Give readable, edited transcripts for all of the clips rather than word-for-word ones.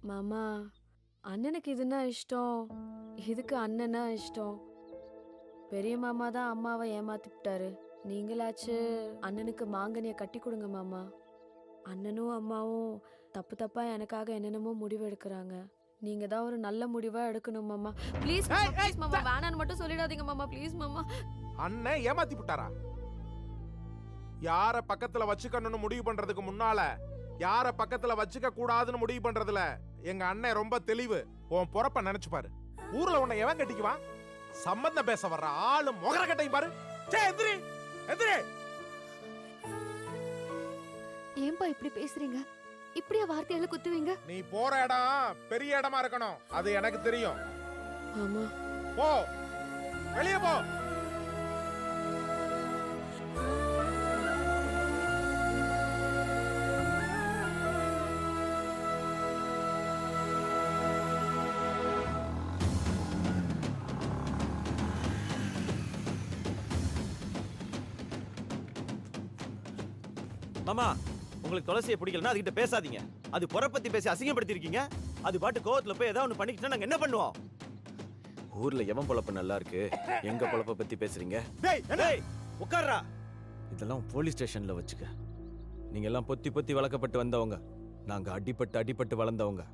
மாமா, அண்ணனுக்கு இதுனா இஷ்டம், இதுக்கு அண்ணனா இஷ்டம். பெரிய மாமா தான் அம்மாவை ஏமாத்திட்டாரு. நீங்களாச்சு அண்ணனுக்கு மாங்கனியை கட்டி கொடுங்க மாமா. அண்ணனும் அம்மாவும் தப்பு தப்பா எனக்காக என்னென்னமோ முடிவு எடுக்கிறாங்க. நீங்க தான் ஒரு நல்ல முடிவா எடுக்கணும் மாமா. ப்ளீஸ் ப்ளீஸ் மாமா, வேணான்னு மட்டும் சொல்லிடாதீங்க மாமா, ப்ளீஸ் மாமா. அண்ணன் ஏமாத்தி விட்டாரா? யார பக்கத்துல வச்சுக்கணும்னு முடிவு பண்றதுக்கு முன்னால யார பக்கத்துல வச்சுக்க கூடாதுன்னு முடிவு பண்றதுல எங்க அண்ணன் ரொம்ப தெளிவு. உன் பொறப்ப நினைச்சு பாரு. ஊர்ல உன்னை எவன் கட்டிக்குவான்? சம்பந்தம் பேச வர்ற ஆளு முகர கட்டையும் பாரு. எதிரி எதிரி. ஏன்பா இப்படி பேசுறீங்க? இப்படியா வார்த்தையால குத்துவீங்க? நீ போற இடம் பெரிய இடமா இருக்கணும், அது எனக்கு தெரியும். மாமா போ, வெளியே போ. மாமா, உங்களுக்கு துளசியை பிடிக்கலன்னா அதுகிட்ட பேசாதீங்க. அது பொறப்பத்தி பேசி அசிங்கப்படுத்தி இருக்கீங்க. அது பாட்டு கோவத்துல போய் ஏதாவது ஒண்ணு பண்ணிக்கிட்டா நாங்க என்ன பண்ணுவோம்? ஊர்ல எவன் பொழப்பு நல்லா இருக்கு, எங்க பொழப்ப பத்தி பேசுறீங்க? டேய் உட்கார்றா. இதெல்லாம் போலீஸ் ஸ்டேஷன்ல வச்சுக்க. நீங்க எல்லாம் பொத்தி பொத்தி வளர்க்கப்பட்டு வந்தவங்க, நாங்க அடிபட்டு அடிபட்டு வளர்ந்தவங்க.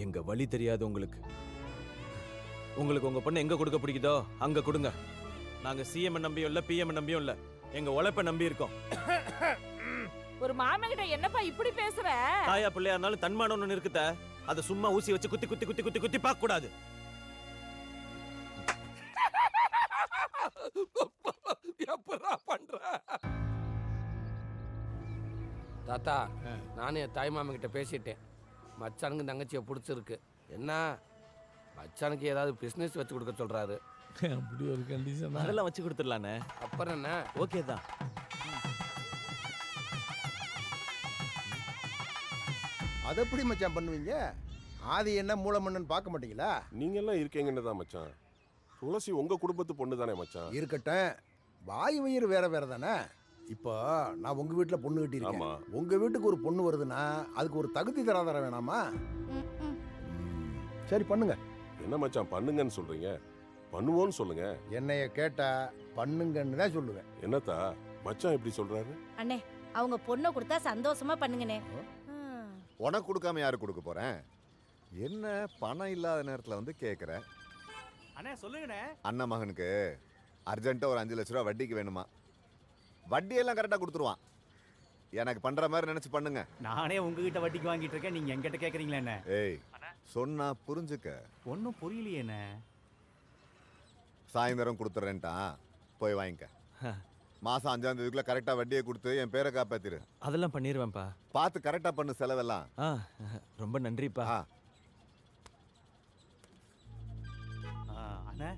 எங்க வழி தெரியாது உங்களுக்கு. உங்களுக்கு உங்க பொண்ணு எங்க கொடுக்க பிடிக்குதோ அங்க கொடுங்க. நாங்க சிஎம் நம்பியும் இல்ல, பிஎம் நம்பியும் இல்ல, எங்க உழைப்ப நம்பி இருக்கோம். ஒரு மாமன் கிட்ட என்னப்பா இப்படி பேசுற? தாயா பிள்ளையா இருந்தாலும் தன்மானம் ஒண்ணு இருக்குத. அத சும்மா ஊசி வச்சு குத்தி குத்தி குத்தி குத்தி குத்தி பார்க்க கூடாது. எப்படா பண்ற? தாத்தா, நானே என் தாய் மாமன் கிட்ட பேசிட்டேன். மச்சானுக்கு தங்கச்சியை பிடிச்சிருக்கு. என்ன மச்சானுக்கு ஏதாவது பிசினஸ் வச்சு கொடுக்க சொல்றாரு. அப்படி ஒரு கண்டிஷன் அதெல்லாம் வச்சு கொடுத்துடலானே. அப்புறம் என்ன? ஓகே தான். அதை எப்படி மச்சான் பண்ணுவீங்க? ஆதி என்ன மூலமன்னன் பார்க்க மாட்டீங்களா? நீங்க எல்லாம் இருக்கீங்கன்னு தான் மச்சான். துளசி உங்க குடும்பத்து பொண்ணு தானே மச்சான். இருக்கட்டும், வாய் வயிறு வேற வேற தானே. இப்போ நான் உங்க வீட்டுல பொண்ணு கட்டியிருக்கேன். உங்க வீட்டுக்கு ஒரு பொண்ணு வருதுன்னா அதுக்கு ஒரு தகுதி தர வேணாமா? சரி பண்ணுங்க. என்ன மச்சான் பண்ணுங்கன்னு சொல்றீங்க? பண்ணுவோன்னு சொல்லுங்க. என்னைய கேட்டா பண்ணுங்கன்னு தான் சொல்லுவேன். என்னத்தா மச்சான் இப்படி சொல்றாரு? அண்ணே, அவங்க பொண்ணை கொடுத்தா சந்தோஷமா பண்ணுங்கண்ணே. உனக்கு கொடுக்காம யாரு கொடுக்க போறேன்? என்ன பணம் இல்லாத நேரத்துல வந்து கேக்குற? அண்ணே சொல்லுங்கண்ணே. அண்ணன் மகனுக்கு அர்ஜென்ட்டா ஒரு 5 லட்ச ரூபா வட்டிக்கு வேணுமா? வட்டியெல்லாம் கரெக்டா கொடுத்துருவான். எனக்கு பண்ற மாதிரி நினைச்சு பண்ணுங்க. நானே உங்ககிட்ட வட்டிக்கு வாங்கிட்டு இருக்கேன், நீங்க என்கிட்ட கேக்குறீங்களா என்ன? ஏய், சொன்னா புரிஞ்சுக்க. ஒன்னும் புரியலையே என்ன. சாயந்தரம் கொடுத்துறேன்ட்டா, போய் வாங்கிக்க. மாசம் 5ஆம் தேதிக்குள்ள கரெக்டா வட்டியை கொடுத்து என் பேரை காப்பாத்திரு. அதெல்லாம் பண்ணிடுவேன்ப்பா. பார்த்து கரெக்டா பண்ணு செலவெல்லாம். ரொம்ப நன்றிப்பா. அண்ணா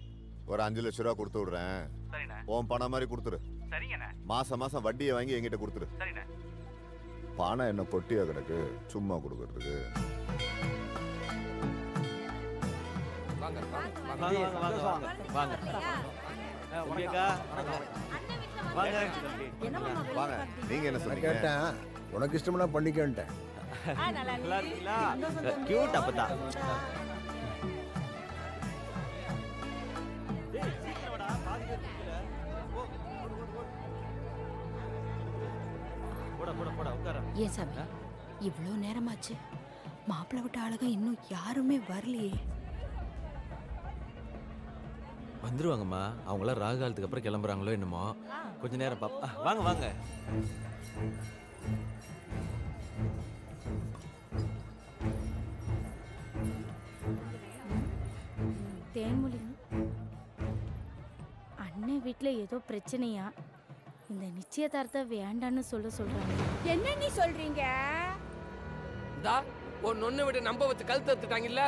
ஒரு 5 லட்ச ரூபா கொடுத்து விடுறேன். உன் பணம் மாதிரி கொடுத்துரு. மாசம் மாசம் வட்டியை வாங்கி என்கிட்ட கொடுத்துரு. பணம் என்ன பொட்டியா கிடக்கு சும்மா கொடுக்கறதுக்கு? வாங்க வாங்க வாங்க வாங்க வாங்க வாங்க. வாங்க. நீங்க என்ன சொன்னீங்க? கேட்டேன், உனக்கு இஷ்டம்னா பண்ணிக்கன்ட்டேன். கியூட் அப்பதா. ஏன் சாமி இவ்வளோ நேரமாச்சு, மாப்பிள்ளை விட்ட ஆளுங்க இன்னும் யாருமே வரலையே? வந்துருவாங்கம்மா. அவங்களாம் ராகு காலத்துக்கு அப்புறம் கிளம்புறாங்களோ என்னமோ. கொஞ்ச நேரம் பாப்பா. வாங்க வாங்க. தேன்மொழி, அண்ணன் வீட்டுல ஏதோ பிரச்சனையா? இந்த நிச்சயதார்த்தம் வேண்டான்னு சொல்றாங்க. என்ன நீ சொல்றீங்க? இந்தா உன் நொண்ணை விட நம்ப வச்சு கழுத்து எடுத்துட்டாங்கல்ல.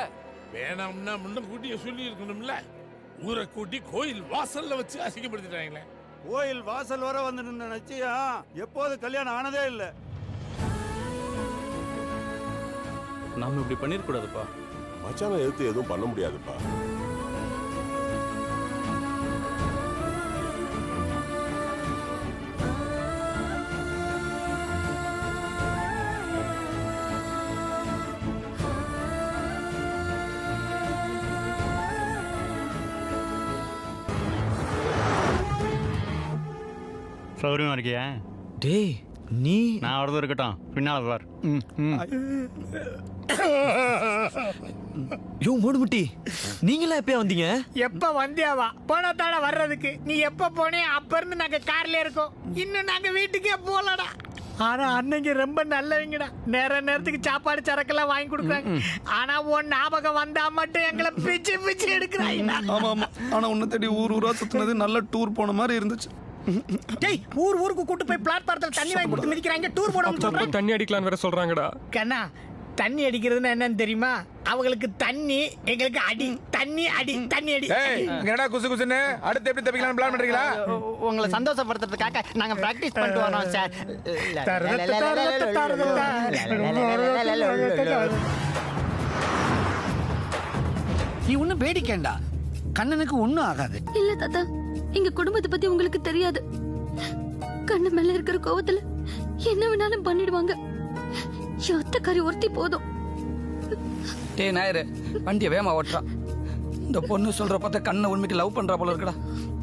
வேணாம்னா முன்ன கூட்டிய சொல்லி இருக்கணும்ல. ஊரை கூட்டி கோயில் வாசல்ல வச்சு அசிங்கப்படுத்திட்டாங்களே. கோயில் வாசல் வர வந்து நின்ன நிச்சயம் எப்போது கல்யாணம் ஆனதே இல்லை. நாம இப்படி பண்ணிருக்கூடாதுப்பா. மச்சானை எதிர்த்து எதுவும் பண்ண முடியாதுப்பா. சௌரியமா இருக்கியா? டேய் நீ நான் வரது இருக்கட்டும், பின்னால பார். யோ மூடுமுட்டி, நீங்களா எப்பயா வந்தீங்க? எப்ப வந்தியாவா? போனதால வர்றதுக்கு நீ எப்ப போனே அப்ப இருந்து நாங்க கார்ல இருக்கோம். இன்னும் நாங்க வீட்டுக்கே போலடா. ஆனா அன்னைக்கு ரொம்ப நல்லவங்கடா. நேரத்துக்கு சாப்பாடு சரக்கெல்லாம் வாங்கி கொடுக்குறாங்க. ஆனா உன் ஞாபகம் வந்தா மட்டும் எங்களை பிச்சு பிச்சு எடுக்கிறாங்க. ஆமா ஆமா. ஆனா உன்னை தேடி ஊரா சுத்தினது நல்ல டூர் போன மாதிரி இருந்துச்சு. டேய், ஊருக்கு கூட்டு போய் பிளாட்பாரத்துல தண்ணி வாங்கி கொடுத்து மிதிக்கிறாங்க. டூர் போட தண்ணி அடிக்கலாம் வேற சொல்றாங்கடா. கண்ணா, தண்ணி அடிக்கிறதுன்னா என்னன்னு தெரியுமா? அவங்களுக்கு தண்ணி, எங்களுக்கு அடி. தண்ணி அடி, தண்ணி அடி. என்னடா குசு குசுன்னு அடுத்து எப்படி தப்பிக்கலாம் பிளான் பண்றீங்களா? உங்களை சந்தோஷப்படுத்துறதுக்காக நாங்க பிராக்டிஸ் பண்ணிட்டு வரோம் சார். நீ ஒன்னும் வேடிக்கைண்டா, கண்ணனுக்கு ஒண்ணும் ஆகாது. இல்ல தாத்தா, எங்க குடும்பத்தை பத்தி உங்களுக்கு தெரியாது. கண்ணு மேல இருக்கிற கோவத்துல என்ன வேணாலும் பண்ணிடுவாங்க. ஒத்தக்காரி ஒருத்தி போதும். டே நாயரு, வண்டியை வேமா ஓட்டுறா. இந்த பொண்ணு சொல்ற பார்த்தா கண்ணை உண்மைக்கு லவ் பண்றா போல இருக்குடா.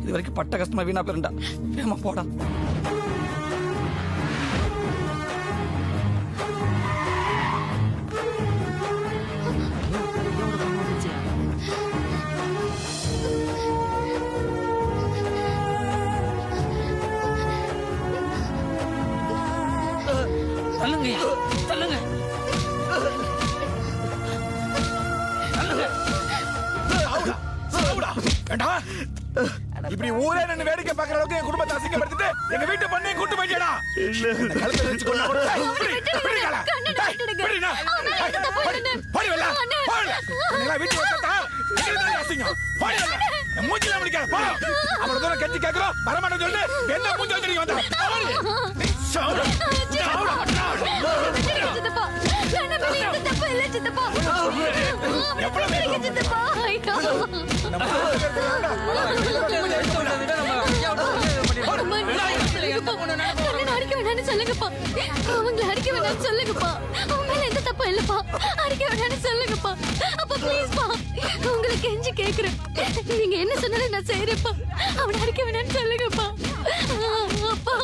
இது வரைக்கும் பட்ட கஷ்டமா வீணா போயிருந்தா. வேமா போடா. இப்படி ஊரே நின்னு வேடிக்கை பார்க்கற அளவுக்கு என் குடும்பத்தை அசிங்கப்படுத்திட்டு எங்க வீட்டு பண்ணை கூட்டு போயிட்டேடா. கழுத்தை வச்சு கொண்டு அவ்வளவு தூரம் கட்சி கேட்கிறோம் வரமாட்டேன்னு சொல்லிட்டு என்ன மூஞ்சி வச்சு வந்தா சொல்லுங்கப்பா, அவங்களை அடிக்க வேணாம்னு சொல்லுங்கப்பா. அவங்க மேல எந்த தப்பும் இல்லப்பா. அடிக்க வேணாம்னு சொல்லுங்கப்பா. அப்பா ப்ளீஸ்ப்பா, உங்களை கெஞ்சி கேக்குறேன். நீங்க என்ன சொன்னாலும் நான் செய்யறேன்ப்பா. அவனை அடிக்க வேணாம்னு சொல்லுங்கப்பா. அப்பா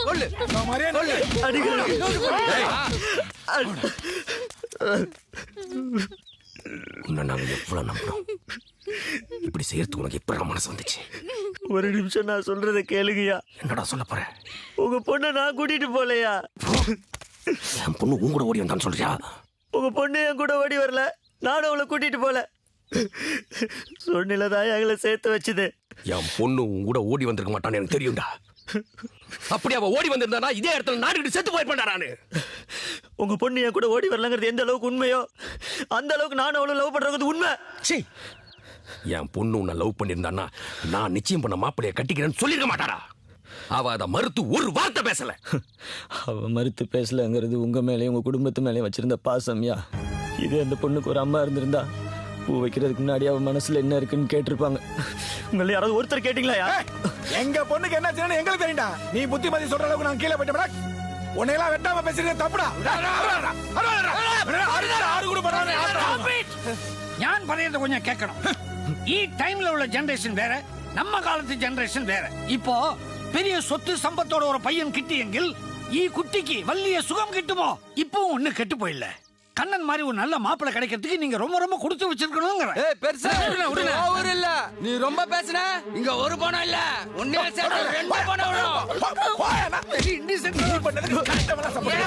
உன்னை நாங்க எவ்வளவு நம்பணும். இப்படி செய்யறதுக்கு உனக்கு எப்ப மனசு வந்துச்சு? ஒரு நிமிஷம் நான் சொல்றத கேளுங்கயா. என்னடா சொல்ல போற? உங்க பொண்ணை நான் கூட்டிட்டு போலையா? என் பொண்ணு உன் கூட ஓடி வந்தான்னு சொல்றியா? உங்க பொண்ணு என் கூட ஓடி வரல, நானும் அவளை கூட்டிட்டு போல. சொன்னிலதான் எங்களை சேர்த்து வச்சுது. என் பொண்ணு உன் கூட ஓடி வந்திருக்க மாட்டான்னு எனக்கு தெரியும்டா. அப்படி அவ ஓடி வந்திருந்தானா இதே இடத்துல நாடு செத்து போயிருப்பேன்டா நானு. உங்க பொண்ணு என் கூட ஓடி வரலங்கிறது எந்த அளவுக்கு உண்மையோ அந்த அளவுக்கு நானும் அவளும் லவ் பண்றது உண்மை. என் பொண்ணு உன்னை லவ் பண்ணியிருந்தானா நான் நிச்சயம் பண்ண மாப்பிளைய கட்டிக்கிறேன்னு சொல்லிருக்க மாட்டாரா? அவ அதை மறுத்து ஒரு வார்த்தை பேசல. அவ மறுத்து பேசலங்கிறது உங்க மேலேயும் உங்க குடும்பத்து மேலேயும் வச்சிருந்த பாசம்யா. இதே அந்த பொண்ணுக்கு ஒரு அம்மா இருந்திருந்தா பூ வைக்கிறதுக்கு முன்னாடி அவ மனசுல என்ன இருக்குன்னு கேட்டிருப்பாங்க. உங்களை யாராவது ஒருத்தர் கேட்டீங்களா? எங்க பொண்ணுக்கு என்ன செய்யணும் எங்களுக்கு தெரியும்டா. நீ புத்திமதி சொல்ற அளவுக்கு நான் கீழே போயிட்டோம்னா உன்னையெல்லாம் வெட்டாம பேசுறது தப்புடா. ஞான் പറയുന്നത് கொஞ்சம் கேட்கணும். ഈ ടൈമിൽ உள்ள ஜெனரேஷன் வேற, நம்ம காலத்து ஜெனரேஷன் வேற. இப்போ பெரிய சொத்து சம்பத்தோட ஒரு பையன் கிட்டியெங்கில் ഈ குட்டிக்கு வள்ளிய சுகம் கிட்டுமோ? இப்பவும் ஒண்ணு கெட்டு போயில்ல. கண்ணன் மாதிரி ஒரு நல்ல மாப்பிள்ளை கிடைக்கிறதுக்கு நீங்க ரொம்ப ரொம்ப கொடுத்து வச்சிருக்கணும்ங்கற. ஏய் பெருசா ஓவர் இல்ல. நீ ரொம்ப பேசுன. இங்க ஒரு பணம் இல்ல. ஒண்ணே சேர்த்து ரெண்டு பணம் வரும். போயனா இன்டிசென்ட் பண்ணதுக்கு கரெக்ட்டா சப்போர்ட்.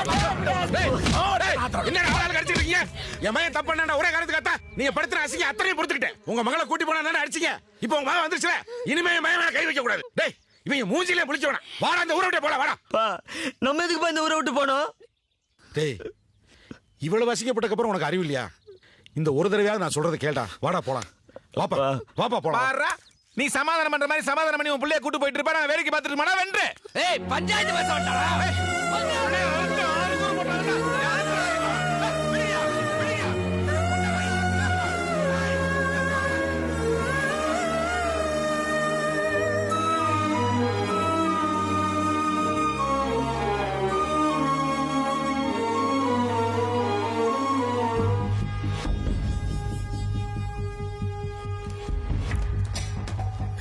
என்ன ஆளு கடிச்சிட்டு இருக்கீங்க? எமய தப்பு பண்ணா ஒரே காரணத்துக்கு அத்தா நீங்க படுத்துற அசிங்க அத்தனையும் பொறுத்துக்கிட்டேன். உங்க மகளை கூட்டி போனா தான அடிச்சீங்க. இப்போ உங்க மகன் வந்துருச்சுல, இனிமே மகன் கை வைக்க கூடாது. டேய் இவன் மூஞ்சிலே புளிச்சவனா. வாடா அந்த ஊரை விட்டு போடா வாடா. பா நம்ம எதுக்கு பா இந்த ஊரை விட்டு போனோம்? டேய் இவ்வளவு அசிங்கப்பட்டதுக்கு அப்புறம் உனக்கு அறிவு இல்லையா? இந்த ஒரு தடவையாவது நான் சொல்றதை கேட்டா. வாடா போலாம். வாப்பா வாப்பா போலாம். பாறா நீ சமாதானம் பண்ற மாதிரி சமாதானம் பண்ணி உன் பிள்ளைய கூட்டி போயிட்டு இருப்பா. நான் வேடிக்கை பார்த்துட்டு இருக்கேன். வென்று ஏய் பஞ்சாயத்து பேச வந்தாடா.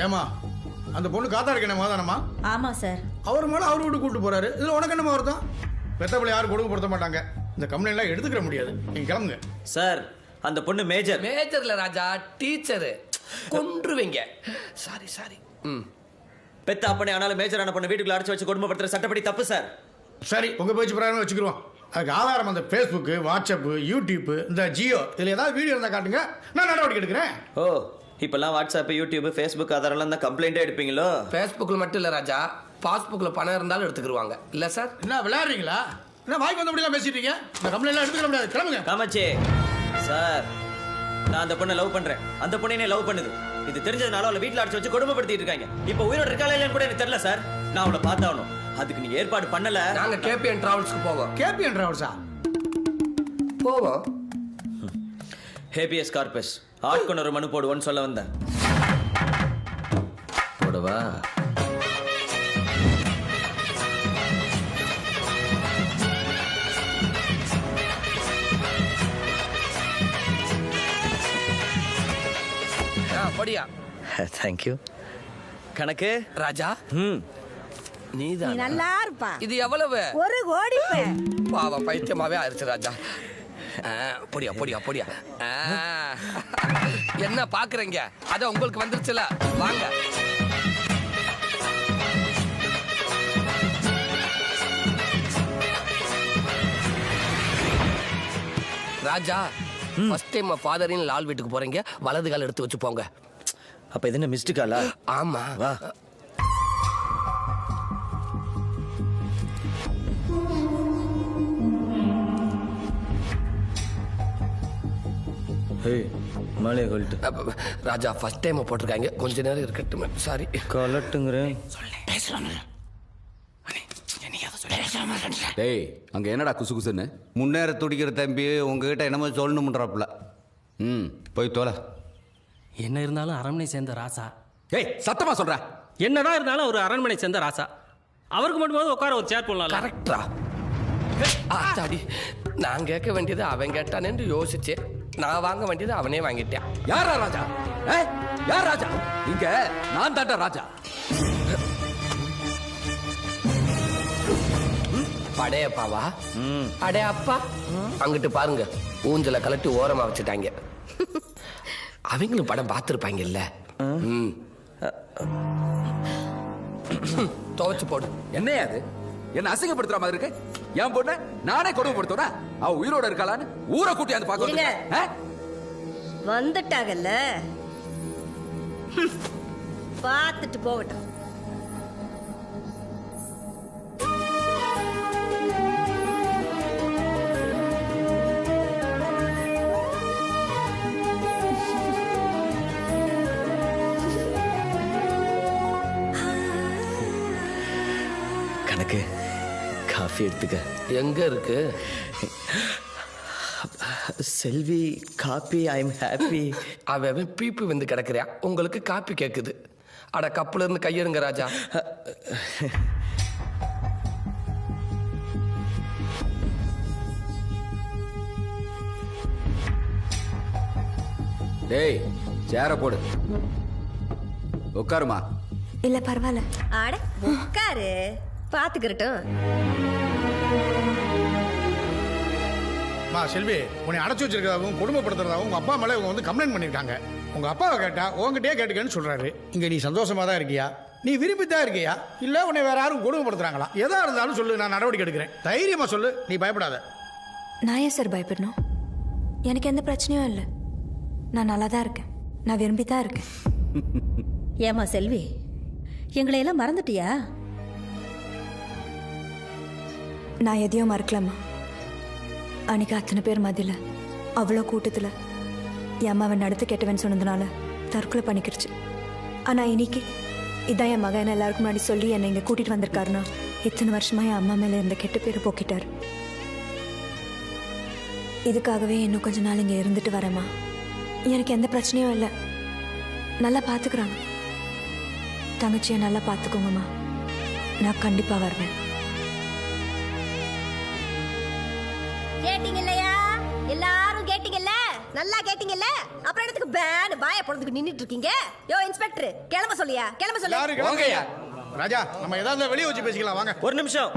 ஏமா அந்த பொண்ணு காத்தா இருக்கேன் மாதானமா? ஆமா சார். அவர் மேலே அவர் வீட்டு கூப்பிட்டு போறாரு. இதில் உனக்கு என்னமா வருத்தம்? பெத்தப்பிள்ளை யாரும் கொடுக்கப்படுத்த மாட்டாங்க. இந்த கம்ப்ளைண்ட்லாம் எடுத்துக்கிற முடியாது. நீங்கள் கிளம்புங்க. சார் அந்த பொண்ணு மேஜர். மேஜர்ல ராஜா, டீச்சரு கொன்றுவீங்க. சாரி. பெத்த அப்பனே ஆனாலும் மேஜர் ஆன பொண்ணு வீட்டுக்குள்ள அடைச்சு வச்சு கொடுமைப்படுத்துற சட்டப்படி தப்பு சார். சரி, உங்கள் பேச்சு பிரகாரம் வச்சுக்கிருவோம். அதுக்கு ஆதாரம் அந்த ஃபேஸ்புக்கு, வாட்ஸ்அப்பு, யூடியூப்பு, இந்த ஜியோ இதில் ஏதாவது வீடியோ இருந்தால் காட்டுங்க, நான் நடவடிக்கை எடுக்கிறேன். ஓ, இப்பெல்லாம் வாட்ஸ்அப், யூடியூப், ஃபேஸ்புக் ஆதாரம்லாம் தான் கம்ப்ளைண்டே எடுப்பீங்களோ? ஃபேஸ்புக்கில் மட்டும் இல்லை ராஜா, பாஸ்புக்கில் பணம் இருந்தாலும் எடுத்துக்கிடுவாங்க. இல்லை சார்? என்ன விளையாடுறீங்களா? என்ன வாய்க்கு வந்தபடிலாம் பேசிட்டீங்க? இந்த கம்ப்ளைண்ட்லாம் எடுத்துக்க முடியாது. கிளம்புங்க. காமாட்சி சார், நான் அந்த பொண்ணை லவ் பண்றேன். அந்த பொண்ணை லவ் பண்ணுது. இது தெரிஞ்சதுனால அவளை வீட்டில் அடைச்சு வச்சு கொடுமைப்படுத்திட்டு இருக்காங்க. இப்போ உயிரோட இருக்காளா இல்லைன்னு கூட எனக்கு தெரியல சார். நான் அவளை பார்த்தாகணும். அதுக்கு நீங்க ஏற்பாடு பண்ணல. நாங்க கேபிஎன் டிராவல்ஸ்க்கு போவோம். கேபிஎன் டிராவல்ஸா? போவோம். ஹேபியஸ் கார்பஸ் ஆட்கொணர் மனு போடுவோன்னு சொல்ல வந்தேன். போடவா? படியா. தேங்க்யூ. கணக்கு ராஜா, நீ நல்லா இருப்பா. இது எவ்வளவு? 1 கோடி. பாவம், பைத்தியமாவே ஆயிடுச்சு ராஜா. பொடியா. என்ன பாக்குறீங்க? அத உங்களுக்கு வந்துருச்சுல, வாங்க. ராஜா, ஃபர்ஸ்ட் டைம் ஃபாதரின் லால் வீட்டுக்கு போறீங்க. வலது கால் எடுத்து வச்சு போங்க. அப்ப இது என்ன மிஸ்டு காலா? ஆமா. வா. மாலையை கழட்டு. ராஜா, ஃபர்ஸ்ட் டைம் போட்டிருக்காங்க, கொஞ்ச நேரம் இருக்கட்டும். சாரி. கலட்டுங்கிறேன். டேய், அங்க என்னடா குசுகுசுன்னு? முன்னேற துடிக்கிற தம்பி உங்ககிட்ட என்னமோ சொல்லணும்ன்றாப்புல. போய் தோல. என்ன இருந்தாலும் அரண்மனை சேர்ந்த ராசா. ஏய், சத்தமா சொல்ற. என்னதான் இருந்தாலும் ஒரு அரண்மனை சேர்ந்த ராசா. அவருக்கு மட்டும் உட்கார ஒரு சேர் போடலாம். கரெக்டா? ஆத்தாடி, நான் கேட்க வேண்டியது அவன் கேட்டானேன்னு யோசிச்சேன். நான் வாங்க வேண்டியது அவனே வாங்கிட்டேன். யாரா ராஜா? யார் ராஜா? இங்க நான் தாண்டா ராஜா. படையப்பாவா? அடையப்பா, அங்கிட்டு பாருங்க, ஊஞ்சல கலட்டி ஓரமா வச்சுட்டாங்க. அவங்களும் படம் பார்த்துருப்பாங்கல்ல. துவைச்சு போடு. என்னையா அது? என்ன அசிங்கப்படுத்துற மாதிரி இருக்கு? என் பொண்ணு நானே கொடுமைப்படுத்துறா? அவ உயிரோட இருக்காளான்னு ஊரை கூட்டி வந்து பாக்க வந்துட்டாங்கல்ல, பார்த்துட்டு போகட்டும். கணக்கு காஃபி எடுத்துக்க. எங்க இருக்கு? செல்வி காப்பி. I am happy. அவன் பீப்பு வந்து கிடக்குறியா, உங்களுக்கு காப்பி கேக்குது. அட, கப்புல இருந்து கையெடுங்க ராஜா. டேய், சேர போடு. உட்காருமா. இல்ல பரவாயில்ல. ஆட உட்காரு, பாத்துக்கிறட்டும். செல்வி, உன்னை அடைச்சி வச்சிருக்கிறதாகவும் கொடுமைப்படுத்துறதாகவும் உங்க அப்பா மேலே இவங்க வந்து கம்ப்ளைண்ட் பண்ணியிருக்காங்க. உங்க அப்பாவை கேட்டா உங்ககிட்டயே கேட்டுக்கன்னு சொல்றாரு. இங்க நீ சந்தோஷமா தான் இருக்கியா? நீ விரும்பித்தான் இருக்கியா? இல்ல உன்னை வேற யாரும் கொடுமைப்படுத்துறாங்களா? எதா இருந்தாலும் சொல்லு, நான் நடவடிக்கை எடுக்கிறேன். தைரியமா சொல்லு, நீ பயப்படாத. நான் ஏன் சார் பயப்படணும்? எனக்கு எந்த பிரச்சனையும் இல்லை. நான் நல்லா தான் இருக்கேன். நான் விரும்பி தான் இருக்கேன். ஏமா செல்வி, எங்களை எல்லாம் மறந்துட்டியா? நான் எதையும் மறக்கலாமா? அன்னைக்கு அத்தனை பேர் மதியில, அவ்வளோ கூட்டத்தில் என் அம்மாவை நடத்து கெட்டவன் சொன்னதுனால தற்கொலை பண்ணிக்கிடுச்சு. ஆனால் இன்னைக்கு இதான் என் மகன் எல்லாருக்கும் முன்னாடி சொல்லி என்னை இங்கே கூட்டிகிட்டு வந்திருக்காருன்னா, இத்தனை வருஷமா என் அம்மா மேலே இருந்த கெட்ட பேரை போக்கிட்டார். இதுக்காகவே இன்னும் கொஞ்ச நாள் இங்கே இருந்துட்டு வரேம்மா. எனக்கு எந்த பிரச்சனையும் இல்லை. நல்லா பார்த்துக்கிறாங்க. தங்கச்சியை நல்லா பார்த்துக்கோங்கம்மா. நான் கண்டிப்பாக வருவேன். கேட்டீங்க இல்லையா? எல்லாரும் கேட்டீங்கல்ல, நல்லா கேட்டீங்கல்ல. அப்புறம் இடத்துக்கு பேன் பாய பொழுதுக்கு நின்னுட்டு இருக்கீங்க. யோ இன்ஸ்பெக்டர், கிளம்ப சொல்லியா? கிளம்ப சொல்லு. போங்கய்யா, ராஜா நம்ம ஏதாவது வெளியே வச்சு பேசிக்கலாம் வாங்க. ஒரு நிமிஷம்,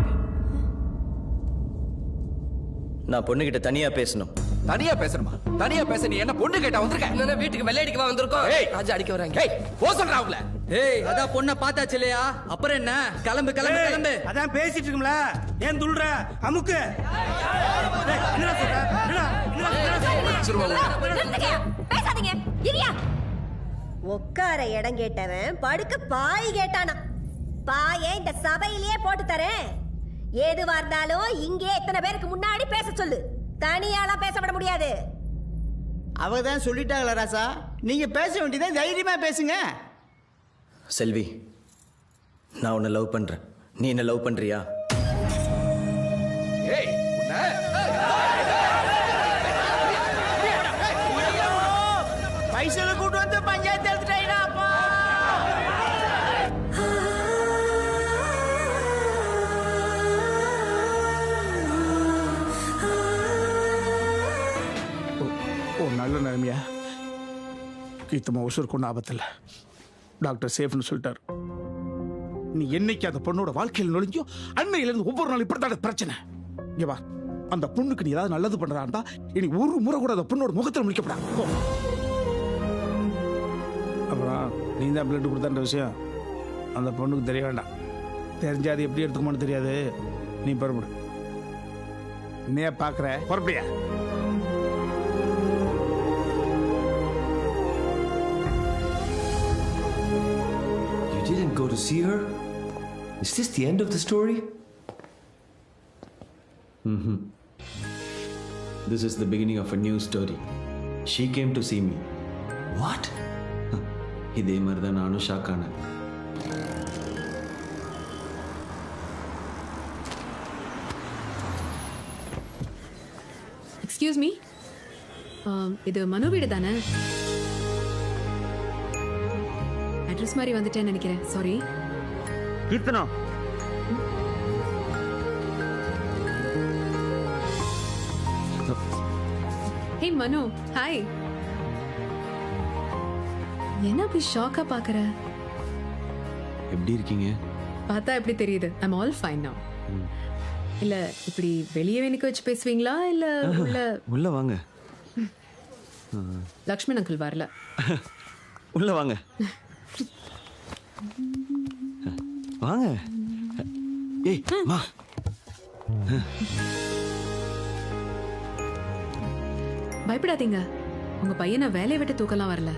நான் பொண்ணுகிட்ட தனியா பேசணும். தனியா பேசணுமா? தனியா பேச நீ என்ன பொண்ணு கேட்டா வந்திருக்க? இல்ல வீட்டுக்கு வெள்ளையடிக்கவா வந்திருக்கோம். ராஜா அடிக்க வராங்க. ஏய் போ சொல்றா அவங்கள. ஏய் அதான் பொண்ணை பார்த்தாச்சு இல்லையா? அப்புறம் என்ன? கிளம்பு கிளம்பு கிளம்பு. அதான் பேசிட்டு இருக்கோம்ல, ஏன் துள்ற? அமுக்கு. என்னடா சொல்ற? பேசாதீங்க. இரியா. உட்கார இடம் கேட்டவன் படுக்க பாய் கேட்டானா? பாயை இந்த சபையிலேயே போட்டு தரேன். ஏதுவா இருந்தாலும் இங்கே எத்தனை பேருக்கு முன்னாடி பேச சொல்லு. தனியாலாம் பேசப்பட முடியாது. அவங்க தான் சொல்லிட்டாங்களா ராசா, நீங்க பேச வேண்டியதை தைரியமா பேசுங்க. செல்வி, நான் உன்னை லவ் பண்றேன். நீ என்ன லவ் பண்றியா? ஏய் பைசல கூட்டு வந்து பஞ்சாயத்து எடுத்துட்டாயிடா அப்பா. ஓ நல்ல நிலைமையா? கீத்தம்மா உசுருக்கு ஒன்றும் ஆபத்தில். டாக்டர் சேஃப்னு சொல்லிட்டாரு. நீ என்னைக்கு அந்த பொண்ணோட வாழ்க்கையில் நுழைஞ்சோ அன்னையிலேருந்து ஒவ்வொரு நாள் இப்படித்தான் பிரச்சனை. இங்க வா, அந்த பொண்ணுக்கு நீ ஏதாவது நல்லது பண்றான்டா இனி ஒரு முறை கூட அந்த பொண்ணோட முகத்தில் முடிக்கப்படாது. அப்புறம் நீ தான் பிளட் கொடுத்தான்ற விஷயம் அந்த பொண்ணுக்கு தெரிய வேண்டாம். தெரிஞ்சா அது எப்படி எடுத்துக்கணும்னு தெரியாது. நீ புறப்படு. நீ பார்க்குற புறப்படியா? You didn't go to see her? Is this the end of the story? This is the beginning of a new story. She came to see me. What? இதே மாதிரி தான் நானும் ஷாக் ஆனேன். எக்ஸ்கியூஸ் மீ, இது மனு வீடு தானே? அட்ரஸ் மாதிரி வந்துட்டேன்னு நினைக்கிறேன். சாரி. கீர்த்தனா, ஹே மனு, ஹாய். என்ன அப்படி ஷாக்கா பாக்குற? எப்படி இருக்கீங்க? பார்த்தா எப்படி தெரியுது? I'm all fine now. இல்ல இப்படி வெளியே நிக்க வச்சு பேசுவீங்களா இல்ல உள்ள? உள்ள வாங்க. லக்ஷ்மண் அங்கிள் வரல. உள்ள வாங்க. வாங்க. ஏய் மா. பயப்படாதீங்க, உங்க பையனை வேலையை விட்டு தூக்கலாம் வரல.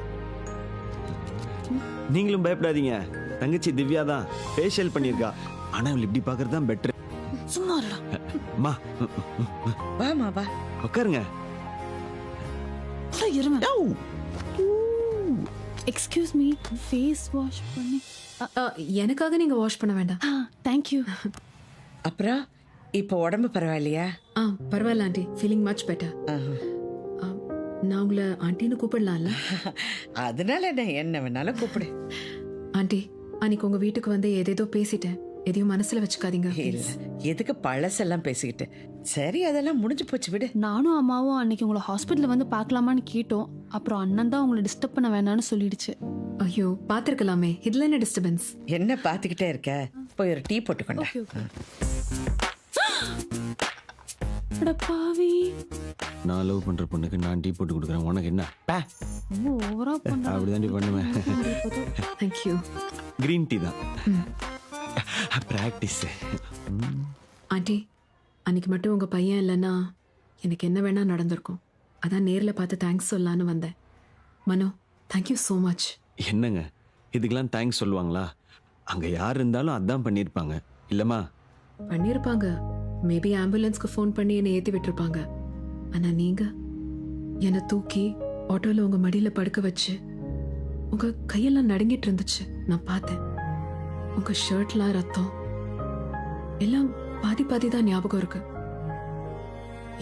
நீங்களும் பயப்படாதீங்க. தங்கச்சி திவ்யா தான் ஃபேஷியல் பண்ணிருக்கா. ஆனா அவள் இப்படி பாக்குறது தான் பெட்டர். சும்மா இருடா. மா வாமா வா. உட்காருங்க. இருங்க. எக்ஸ்கியூஸ் மீ, ஃபேஸ் வாஷ் பண்ணி. எனக்காக நீங்க வாஷ் பண்ண வேண்டாம். Thank you. அப்புறம் இப்போ உடம்பு பரவாயில்லையா? பரவாயில்ல ஆண்டி, ஃபீலிங் மச் பெட்டர். நான் உங்களை ஆண்டின்னு கூப்பிடலாம்ல? அதனால என்ன வேணாலும் கூப்பிடு. ஆண்டி, அன்னைக்கு உங்க வீட்டுக்கு வந்து ஏதேதோ பேசிட்டேன். எதையும் மனசுல வச்சுக்காதீங்க. இல்ல, எதுக்கு பழசெல்லாம் பேசிக்கிட்டு? சரி, அதெல்லாம் முடிஞ்சு போச்சு, விடு. நானும் அம்மாவும் அன்னைக்கு உங்களை ஹாஸ்பிட்டல் வந்து பார்க்கலாமான்னு கேட்டோம். அப்புறம் அண்ணன் தான் உங்களை டிஸ்டர்ப் பண்ண வேணாம்னு சொல்லிடுச்சு. ஐயோ, பாத்துருக்கலாமே, இதுல என்ன டிஸ்டர்பன்ஸ்? என்ன பாத்துக்கிட்டே இருக்க? போய் ஒரு டீ போட்டுக்கொண்டா. பாவி, நான் லவ் பண்ற பொண்ணுக்கு நான் டீ போட்டு கொடுக்குறேன். உனக்கு என்ன? ஓவரா பண்ண. அப்படிதான் டீ பண்ணுவேன். Thank you. கிரீன் டீ தான். பிராக்டிஸ். ஆண்டி, அன்னைக்கு மட்டும் உங்க பையன் இல்லைன்னா எனக்கு என்ன வேணா நடந்திருக்கும். அதான் நேர்ல பார்த்து தேங்க்ஸ் சொல்லலான்னு வந்தேன். மனோ, தேங்க்யூ ஸோ மச். என்னங்க இதுக்கெல்லாம் தேங்க்ஸ் சொல்லுவாங்களா? அங்க யார் இருந்தாலும் அதான் பண்ணியிருப்பாங்க இல்லம்மா? பண்ணியிருப்பாங்க. மேபி ஆம்புலன்ஸ்க்கு ஃபோன் பண்ணி என்னை ஏற்றி விட்டுருப்பாங்க. ஆனா நீங்க என்னை தூக்கி ஆட்டோல உங்க மடியில படுக்க வச்சு உங்க கையெல்லாம் நடுங்கிட்டு இருந்துச்சு. நான் பார்த்தேன். உங்க ஷர்ட்லாம் ரத்தம் எல்லாம் பாதி பாதி தான் ஞாபகம் இருக்கு.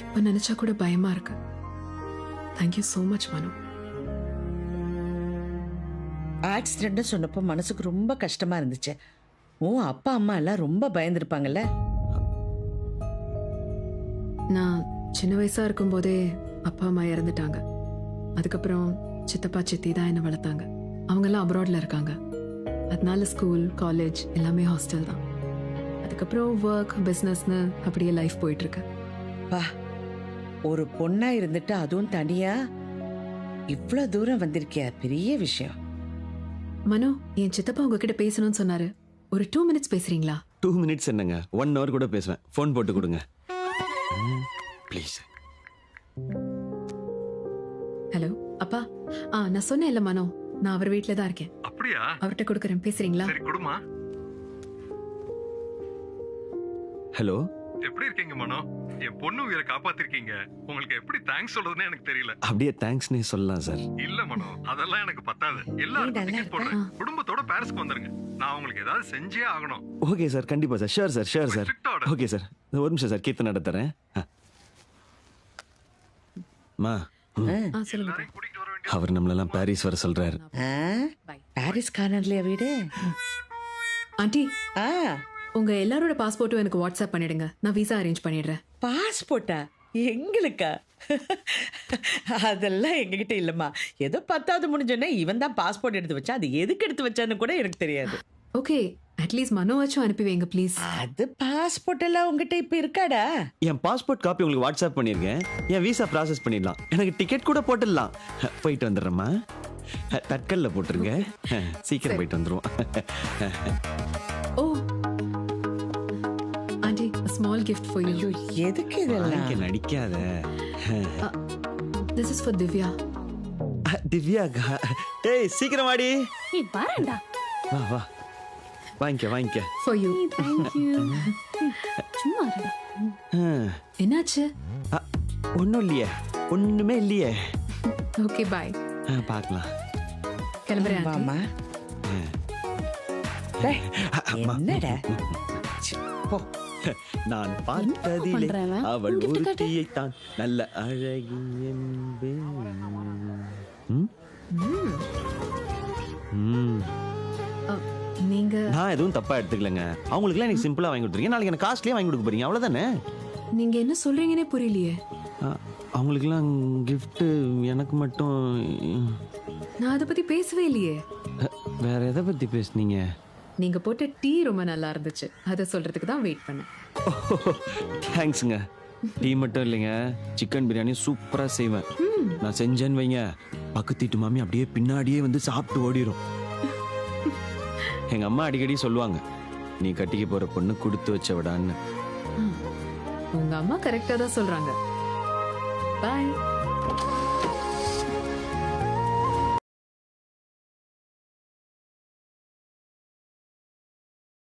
இப்ப நினைச்சா கூட பயமா இருக்கு. தேங்க்யூ ஸோ மச் மனு. ஆக்சிடென்ட் சொன்னப்போ மனசுக்கு ரொம்ப கஷ்டமா இருந்துச்சு. உன் அப்பா அம்மா எல்லாம் ரொம்ப பயந்துருப்பாங்கல்ல? நான் சின்ன வயசா இருக்கும் போதே அப்பா அம்மா இறந்துட்டாங்க. அதுக்கப்புறம் சித்தப்பா சித்தி தான் என்னை வளர்த்தாங்க. அவங்க எல்லாம் அப்ராட்ல இருக்காங்க. அதனால ஸ்கூல் காலேஜ் எல்லாமே ஹாஸ்டல் தான். அதுக்கப்புறம் ஒர்க் பிஸ்னஸ்னு அப்படியே லைஃப் போயிட்டு இருக்கு. வா, ஒரு பொண்ணா இருந்துட்டு அதுவும் தனியா இவ்ளோ தூரம் வந்திருக்கியா, பெரிய விஷயம். மனோ, என் சித்தப்பா உங்ககிட்ட பேசணும்னு சொன்னாரு. ஒரு 2 minutes பேசுறீங்களா? 2 minutes என்னங்க, 1 hour கூட பேசுவேன். ஃபோன் போட்டு கொடுங்க ப்ளீஸ். ஹலோ அப்பா. நான் சொன்னேன் இல்ல மனோ, நான் அவர் வீட்ல தான் இருக்கேன். அப்படியா? அவர்கிட்ட கொடுக்கறேன், பேசுறீங்களா? சரி கொடுமா. ஹலோ, எப்படி இருக்கீங்க மனோ? என் பொண்ணு உயிரை காப்பாத்திருக்கீங்க. உங்களுக்கு எப்படி தேங்க்ஸ் சொல்றதுன்னு எனக்கு தெரியல. அப்படியே தேங்க்ஸ்னே சொல்லலாம் சார். இல்ல மனோ, அதெல்லாம் எனக்கு பத்தாது. எல்லாரும் டிக்கெட் போடுறேன், குடும்பத்தோட பாரிஸ்க்கு வந்துருங்க. நான் உங்களுக்கு ஏதாவது செஞ்சே ஆகணும். ஓகே சார், கண்டிப்பா sir. Sure sir, sure sir. Okay sir, ஒரு நிமிஷம் சார், கீர்த்தனை நடத்துறேன். மா, சொல்லுங்க. அவர் நம்மளெல்லாம் பாரிஸ் வர சொல்றாரு. பாரிஸ் கார்னர்லயா வீடு? ஆண்டி, உங்க எல்லாரோட பாஸ்போர்ட்டும் எனக்கு வாட்ஸ்அப் பண்ணிடுங்க. நான் விசா அரேஞ்ச் பண்ணிடுறேன். பாஸ்போர்ட்டா? எங்களுக்கா? அதெல்லாம் எங்ககிட்ட இல்லம்மா. ஏதோ 10வது முடிஞ்சோன்னே இவன் தான் பாஸ்போர்ட் எடுத்து வச்சா, அது எதுக்கு எடுத்து வச்சான்னு கூட எனக்கு தெரியாது. ஓகே, அட்லீஸ்ட் மனோவாச்சும் அனுப்பி வைங்க ப்ளீஸ். அது பாஸ்போர்ட் எல்லாம் உங்ககிட்ட இப்ப இருக்காடா? என் பாஸ்போர்ட் காப்பி உங்களுக்கு வாட்ஸ்அப் பண்ணிருக்கேன். என் விசா ப்ராசஸ் பண்ணிடலாம். எனக்கு டிக்கெட் கூட போட்டுடலாம். போயிட்டு வந்துடுறேம்மா. தட்கல்ல போட்டுருங்க. சீக்கிரம் போயிட்டு வந்துருவோம். ஓ aunty, a small gift for you. ஐயோ, எதுக்கு இதெல்லாம்? நடிக்காத. This is for Divya. Divya, ஏய் சீக்கிரம் வாடி. நீ வரேன்டா. வா வா, வாங்கிக்க. For you. Thank you. சும்மா இருடா. என்னாச்சு? ஒண்ணும் இல்லையே, ஒண்ணுமே இல்லையே. Okay bye. பார்க்கலாம். கிளம்புறேன் மாமா. என்னடா? போ. நான் பார்த்ததிலே அவள் ஒருத்தியை தான் நல்ல அழகி என்பேன். நீங்க நான் எதுவும் தப்பா எடுத்துக்கலங்க. அவங்களுக்குலாம் எனக்கு சிம்பிளா வாங்கி கொடுத்துருக்கீங்க. நாளைக்கு எனக்கு காஸ்ட்லியா வாங்கி கொடுக்க போறீங்க, அவ்வளவுதானே? நீங்க என்ன சொல்றீங்கன்னே புரியலையே. அவங்களுக்குலாம் gift, எனக்கு மட்டும். நான் அதை பத்தி பேசவே இல்லையே. வேற எதை பத்தி பேசுனீங்க? நீங்க போட்ட டீ ரொம்ப நல்லா இருந்துச்சு, அதை சொல்றதுக்கு தான் வெயிட் பண்ணேன். தேங்க்ஸுங்க. டீ மட்டும் இல்லைங்க, சிக்கன் பிரியாணி சூப்பரா செய்வேன். நான் செஞ்சேன்னு வைங்க, பக்கத்து வீட்டு மாமி அப்படியே பின்னாடியே வந்து சாப்பிட்டு ஓடிடும். எங்க அம்மா அடிக்கடி சொல்லுவாங்க, நீ கட்டிக்க போற பொண்ணு கொடுத்து வச்ச விடான்னு. உங்க அம்மா கரெக்டா தான் சொல்றாங்க. பாய்.